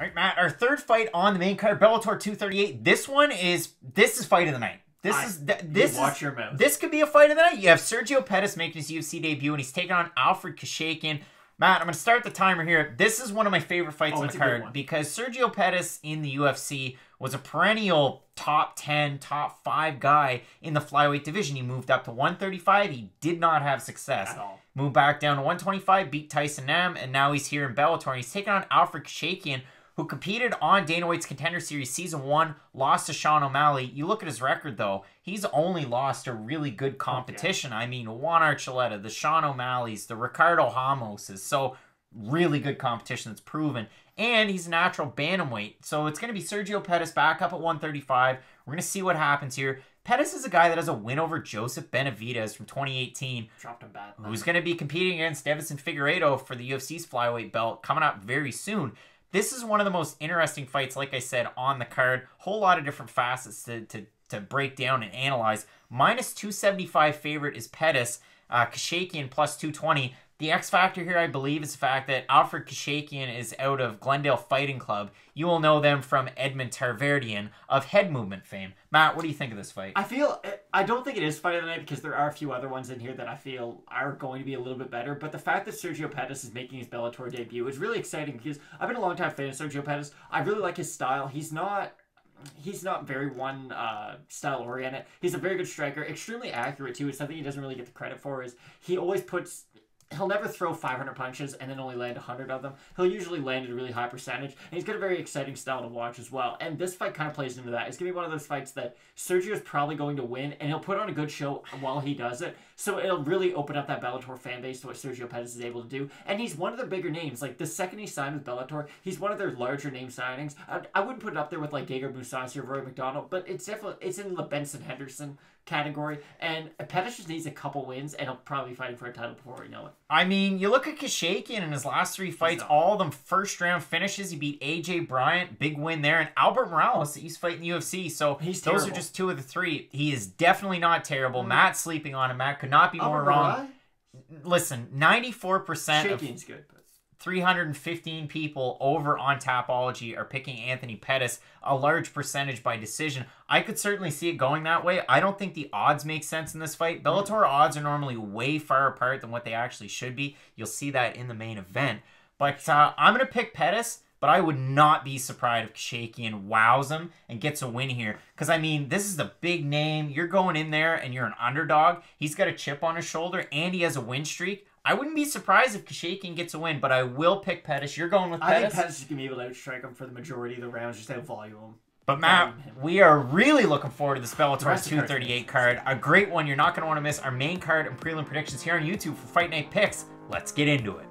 All right, Matt, our third fight on the main card, Bellator 238. This is fight of the night. Watch your mouth. This could be a fight of the night. You have Sergio Pettis making his UFC debut, and he's taking on Alfred Khashakyan. Matt, I'm going to start the timer here. This is one of my favorite fights on the card because Sergio Pettis in the UFC was a perennial top 10, top 5 guy in the flyweight division. He moved up to 135. He did not have success. At all. Moved back down to 125, beat Tyson Nam, and now he's here in Bellator. And he's taking on Alfred Khashakyan, who competed on Dana White's Contender Series Season 1, lost to Sean O'Malley. You look at his record, though. He's only lost to really good competition. I mean, Juan Archuleta, the Sean O'Malleys, the Ricardo Hamoses. So, really good competition that's proven. And he's a natural bantamweight. So, it's going to be Sergio Pettis back up at 135. We're going to see what happens here. Pettis is a guy that has a win over Joseph Benavidez from 2018. Dropped him bad. Who's going to be competing against Deiveson Figueiredo for the UFC's flyweight belt coming up very soon. This is one of the most interesting fights, like I said, on the card. Whole lot of different facets to break down and analyze. Minus 275 favorite is Pettis. Khashakyan plus 220. The X factor here, I believe, is the fact that Alfred Khashakyan is out of Glendale Fighting Club. You will know them from Edmund Tarverdian of Head Movement fame. Matt, what do you think of this fight? I don't think it is fight of the night because there are a few other ones in here that I feel are going to be a little bit better. But the fact that Sergio Pettis is making his Bellator debut is really exciting because I've been a long time fan of Sergio Pettis. I really like his style. He's not very one style oriented. He's a very good striker, extremely accurate too. It's something he doesn't really get the credit for. Is he always he'll never throw 500 punches and then only land 100 of them. He'll usually land at a really high percentage. And he's got a very exciting style to watch as well. And this fight kind of plays into that. It's going to be one of those fights that Sergio's probably going to win, and he'll put on a good show while he does it. So it'll really open up that Bellator fan base to what Sergio Pettis is able to do. And he's one of the bigger names. Like, the second he signed with Bellator, he's one of their larger name signings. I wouldn't put it up there with, like, Gegard Mousasi or Rory McDonald, but it's in the Benson Henderson category. And Pettis just needs a couple wins, and he'll probably be fighting for a title before we know it. I mean, you look at Khashakyan in his last 3 fights, all of them first-round finishes. He beat AJ Bryant, big win there, and Albert Morales that used to fight in the UFC. So those are just 2 of the 3. He is definitely not terrible. Matt's sleeping on him. Matt could not be more wrong. Listen, 94% of good, but 315 people over on Tapology are picking Anthony Pettis, a large percentage by decision. I could certainly see it going that way. I don't think the odds make sense in this fight. Bellator odds are normally way far apart than what they actually should be. You'll see that in the main event. But I'm going to pick Pettis, but I would not be surprised if Khashakyan wows him and gets a win here. Because, I mean, this is a big name. You're going in there and you're an underdog. He's got a chip on his shoulder and he has a win streak. I wouldn't be surprised if Khashakyan gets a win, but I will pick Pettis. You're going with Pettis? I think Pettis is going to be able to outstrike him for the majority of the rounds, just out volume. But Matt, we are really looking forward to this Bellator 238 card. A great one you're not going to want to miss. Our main card and prelim predictions here on YouTube for Fight Night Picks. Let's get into it.